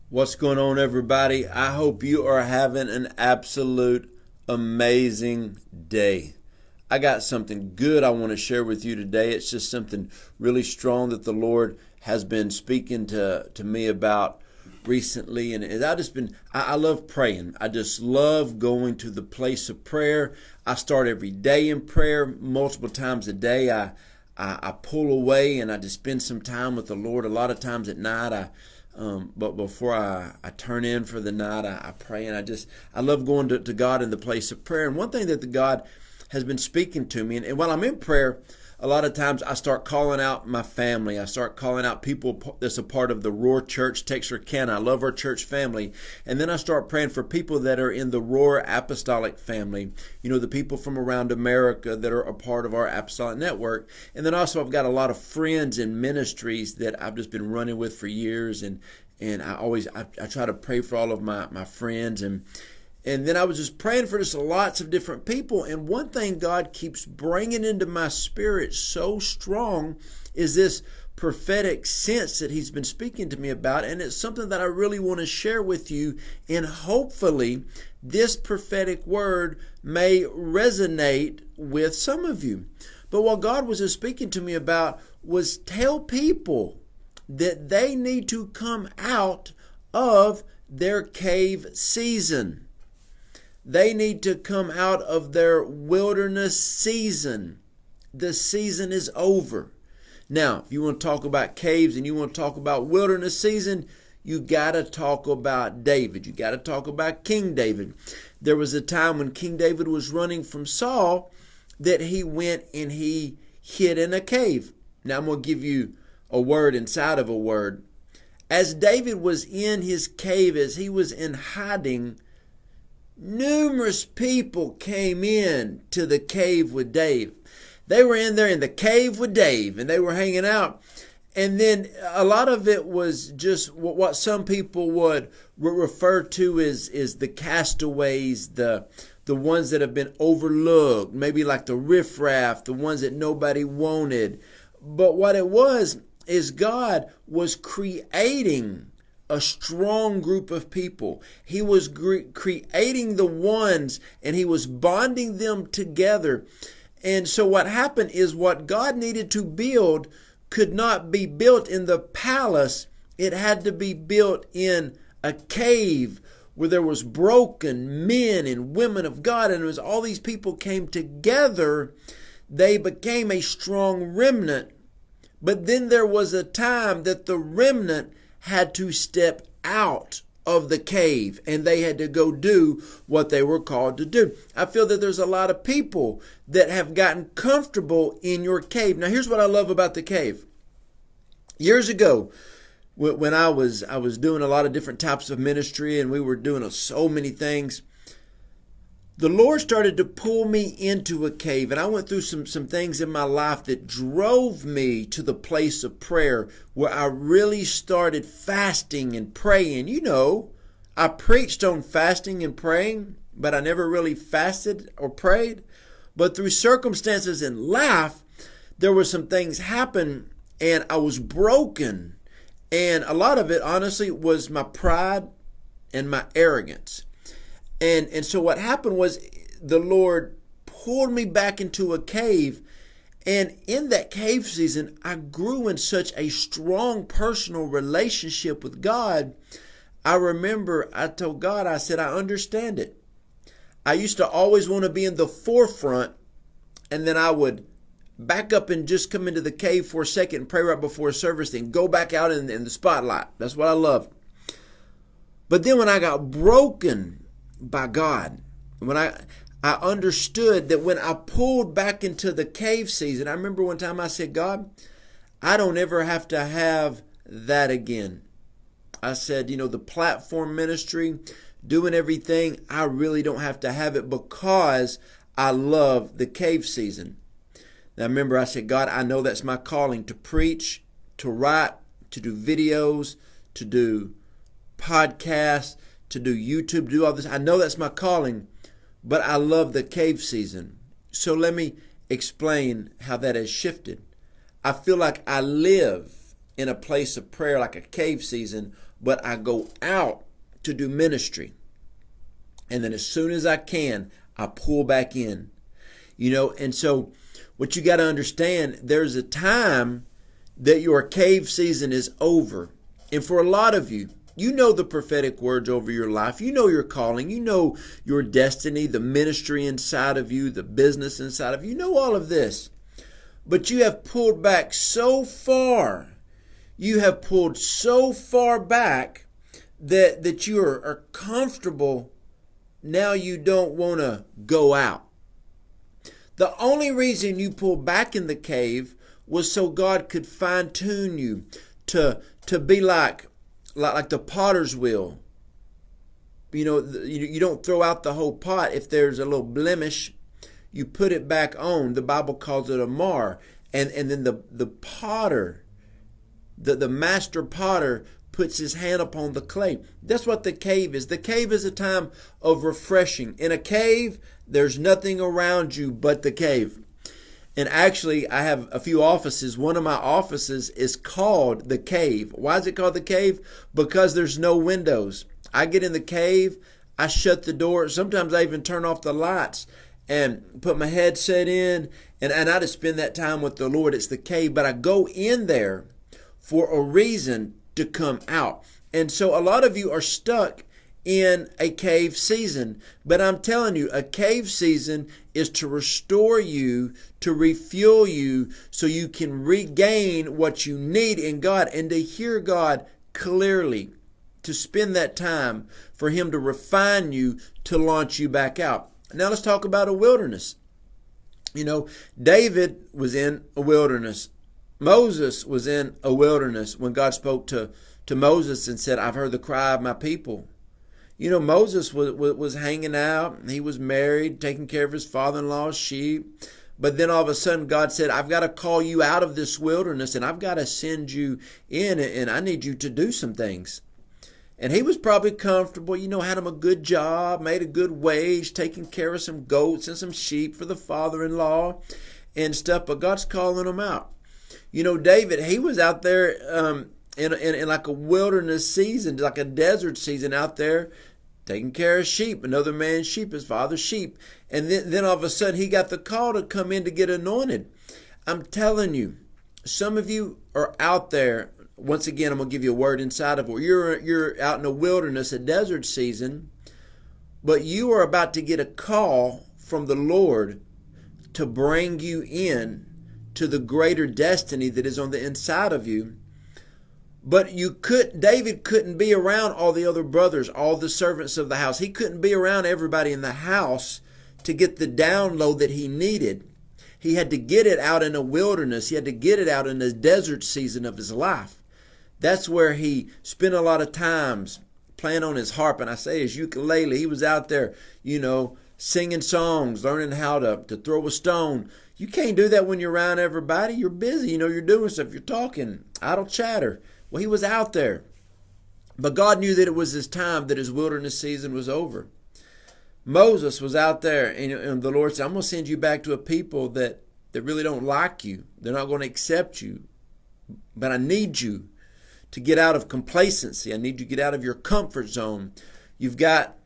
What's going on, everybody? I hope you are having an absolute amazing day. I got something good I want to share with you today. It's just something really strong that the Lord has been speaking to me about recently. And I love praying. I just love going to the place of prayer. I start every day in prayer, multiple times a day. I pull away and I just spend some time with the Lord. A lot of times at night, but before I turn in for the night, I pray, and I love going to God in the place of prayer. And one thing that the God has been speaking to me, and while I'm in prayer, a lot of times I start calling out my family. I start calling out people that's a part of the Roar Church, Texarkana. I love our church family. And then I start praying for people that are in the Roar Apostolic family. You know, the people from around America that are a part of our apostolic network. And then also I've got a lot of friends in ministries that I've just been running with for years. And I try to pray for all of my friends. And then I was just praying for just lots of different people. And one thing God keeps bringing into my spirit so strong is this prophetic sense that He's been speaking to me about. And it's something that I really want to share with you. And hopefully this prophetic word may resonate with some of you. But what God was just speaking to me about was tell people that they need to come out of their cave season. They need to come out of their wilderness season. The season is over. Now, if you want to talk about caves and you want to talk about wilderness season, you got to talk about David. You got to talk about King David. There was a time when King David was running from Saul that he went and he hid in a cave. Now, I'm going to give you a word inside of a word. As David was in his cave, as he was in hiding, numerous people came in to the cave with Dave. They were in there in the cave with Dave, and they were hanging out. And then a lot of it was just what some people would refer to as the castaways, the ones that have been overlooked, maybe like the riffraff, the ones that nobody wanted. But what it was is God was creating a strong group of people. He was creating the ones, and He was bonding them together. And so what happened is what God needed to build could not be built in the palace. It had to be built in a cave where there was broken men and women of God. And as all these people came together, they became a strong remnant. But then there was a time that the remnant had to step out of the cave, and they had to go do what they were called to do. I feel that there's a lot of people that have gotten comfortable in your cave. Now, here's what I love about the cave. Years ago, when I was doing a lot of different types of ministry, and we were doing so many things, the Lord started to pull me into a cave, and I went through some things in my life that drove me to the place of prayer where I really started fasting and praying. You know, I preached on fasting and praying, but I never really fasted or prayed. But through circumstances in life, there were some things happen, and I was broken. And a lot of it, honestly, was my pride and my arrogance. And so what happened was the Lord pulled me back into a cave. And in that cave season, I grew in such a strong personal relationship with God. I remember I told God, I said, I understand it. I used to always want to be in the forefront, and then I would back up and just come into the cave for a second and pray right before service, then go back out in the spotlight. That's what I loved. But then when I got broken by God, when I understood that when I pulled back into the cave season, I remember one time I said, God, I don't ever have to have that again. I said, the platform ministry, doing everything, I really don't have to have it because I love the cave season. Now remember, I said, God, I know that's my calling, to preach, to write, to do videos, to do podcasts, to do YouTube, do all this. I know that's my calling, but I love the cave season. So let me explain how that has shifted. I feel like I live in a place of prayer like a cave season, but I go out to do ministry. And then as soon as I can, I pull back in. And so what you got to understand, there's a time that your cave season is over. And for a lot of you, you know the prophetic words over your life. You know your calling. You know your destiny, the ministry inside of you, the business inside of you. You know all of this. But you have pulled back so far. You have pulled so far back that you are comfortable. Now you don't want to go out. The only reason you pulled back in the cave was so God could fine tune you to be like the potter's wheel. You don't throw out the whole pot. If there's a little blemish, you put it back on. The Bible calls it a mar. And then the potter, the master potter, puts his hand upon the clay. That's what the cave is. The cave is a time of refreshing. In a cave, there's nothing around you but the cave. And actually, I have a few offices. One of my offices is called the cave. Why is it called the cave? Because there's no windows. I get in the cave, I shut the door. Sometimes I even turn off the lights and put my headset in, and I just spend that time with the Lord. It's the cave, but I go in there for a reason to come out. And so a lot of you are stuck in a cave season. But I'm telling you, a cave season is to restore you, to refuel you, so you can regain what you need in God and to hear God clearly, to spend that time for Him to refine you, to launch you back out. Now let's talk about a wilderness. David was in a wilderness. Moses was in a wilderness when God spoke to Moses and said, I've heard the cry of my people. Moses was hanging out. He was married, taking care of his father-in-law's sheep. But then all of a sudden God said, I've got to call you out of this wilderness and I've got to send you in and I need you to do some things. And he was probably comfortable, had him a good job, made a good wage, taking care of some goats and some sheep for the father-in-law and stuff. But God's calling him out. David, he was out there in like a wilderness season, like a desert season out there, taking care of sheep, another man's sheep, his father's sheep. And then all of a sudden he got the call to come in to get anointed. I'm telling you, some of you are out there. Once again, I'm going to give you a word inside of it. You're out in a wilderness, a desert season, but you are about to get a call from the Lord to bring you in to the greater destiny that is on the inside of you. But David couldn't be around all the other brothers, all the servants of the house. He couldn't be around everybody in the house to get the download that he needed. He had to get it out in a wilderness. He had to get it out in the desert season of his life. That's where he spent a lot of times playing on his harp, and I say his ukulele. He was out there, singing songs, learning how to throw a stone. You can't do that when you're around everybody. You're busy, you're doing stuff, you're talking, idle chatter. Well, he was out there. But God knew that it was his time, that his wilderness season was over. Moses was out there, and the Lord said, I'm going to send you back to a people that really don't like you. They're not going to accept you. But I need you to get out of complacency. I need you to get out of your comfort zone. You've got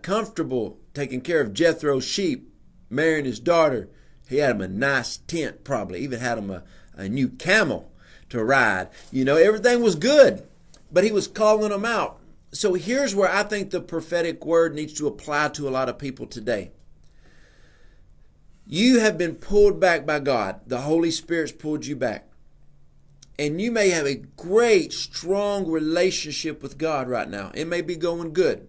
comfortable taking care of Jethro's sheep, marrying his daughter. He had him a nice tent, probably. Even had him a new camel to ride. Everything was good, but he was calling them out. So here's where I think the prophetic word needs to apply to a lot of people today. You have been pulled back by God. The Holy Spirit's pulled you back. And you may have a great, strong relationship with God right now. It may be going good.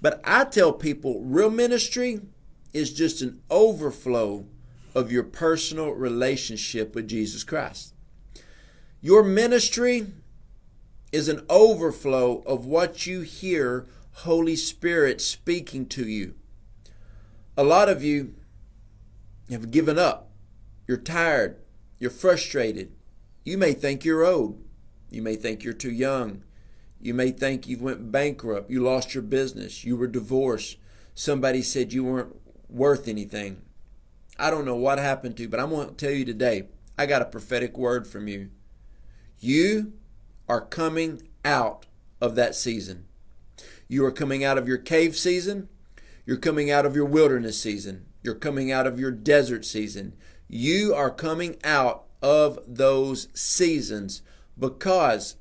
But I tell people, real ministry is just an overflow of your personal relationship with Jesus Christ. Your ministry is an overflow of what you hear Holy Spirit speaking to you. A lot of you have given up. You're tired. You're frustrated. You may think you're old. You may think you're too young. You may think you went bankrupt. You lost your business. You were divorced. Somebody said you weren't worth anything. I don't know what happened to you, but I'm going to tell you today, I got a prophetic word from you. You are coming out of that season. You are coming out of your cave season. You're coming out of your wilderness season. You're coming out of your desert season. You are coming out of those seasons because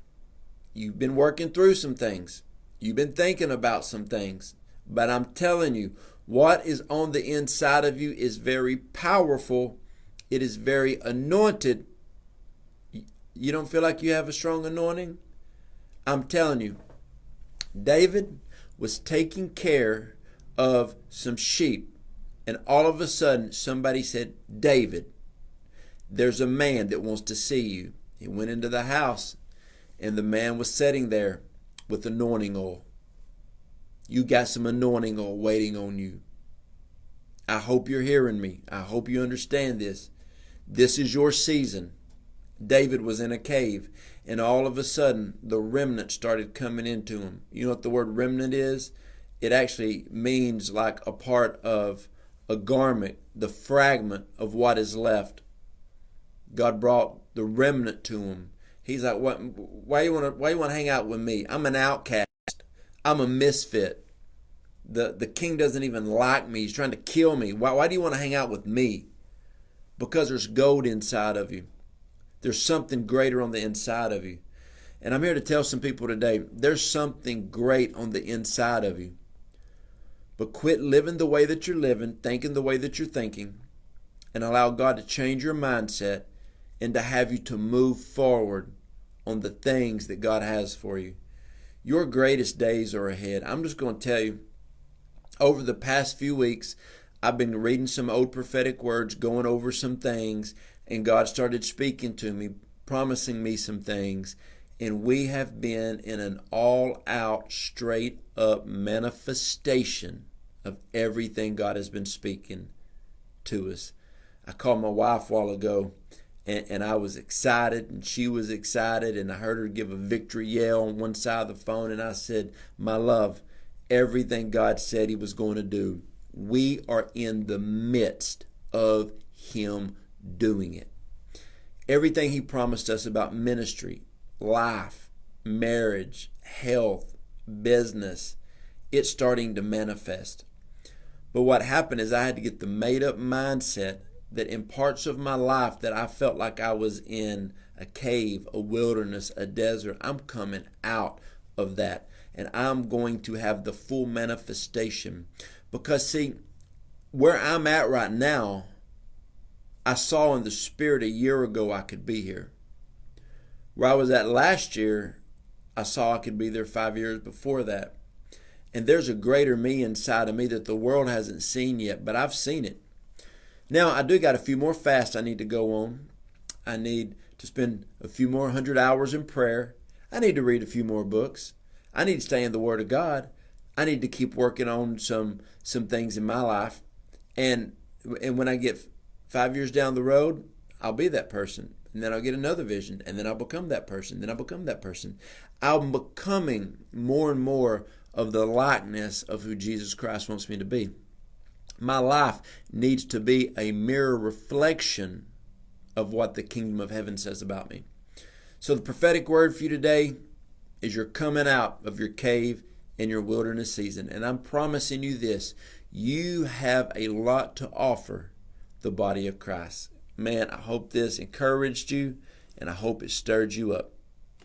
you've been working through some things. You've been thinking about some things. But I'm telling you, what is on the inside of you is very powerful. It is very anointed. You don't feel like you have a strong anointing? I'm telling you, David was taking care of some sheep, and all of a sudden somebody said, David, there's a man that wants to see you. He went into the house, and the man was sitting there with anointing oil. You got some anointing oil waiting on you. I hope you're hearing me. I hope you understand this. This is your season. David was in a cave, and all of a sudden the remnant started coming into him. You know what the word remnant is? It actually means like a part of a garment, the fragment of what is left. God brought the remnant to him. He's like, "What? Why you want to hang out with me? I'm an outcast. I'm a misfit. The king doesn't even like me. He's trying to kill me. Why do you want to hang out with me?" Because there's gold inside of you. There's something greater on the inside of you. And I'm here to tell some people today, there's something great on the inside of you. But quit living the way that you're living, thinking the way that you're thinking, and allow God to change your mindset and to have you to move forward on the things that God has for you. Your greatest days are ahead. I'm just going to tell you, over the past few weeks, I've been reading some old prophetic words, going over some things, and God started speaking to me, promising me some things. And we have been in an all-out, straight-up manifestation of everything God has been speaking to us. I called my wife a while ago, and I was excited, and she was excited, and I heard her give a victory yell on one side of the phone, and I said, my love, everything God said he was going to do, we are in the midst of him doing it. Everything he promised us about ministry, life, marriage, health, business, it's starting to manifest. But what happened is I had to get the made up mindset that in parts of my life that I felt like I was in a cave, a wilderness, a desert, I'm coming out of that. And I'm going to have the full manifestation. Because see, where I'm at right now, I saw in the spirit a year ago I could be here. Where I was at last year, I saw I could be there 5 years before that. And there's a greater me inside of me that the world hasn't seen yet, but I've seen it. Now, I do got a few more fasts I need to go on. I need to spend a few more 100 hours in prayer. I need to read a few more books. I need to stay in the Word of God. I need to keep working on some things in my life. And when I get 5 years down the road, I'll be that person. And then I'll get another vision. And then I'll become that person. Then I'll become that person. I'm becoming more and more of the likeness of who Jesus Christ wants me to be. My life needs to be a mirror reflection of what the kingdom of heaven says about me. So the prophetic word for you today is you're coming out of your cave in your wilderness season. And I'm promising you this, you have a lot to offer the body of Christ. Man, I hope this encouraged you, and I hope it stirred you up.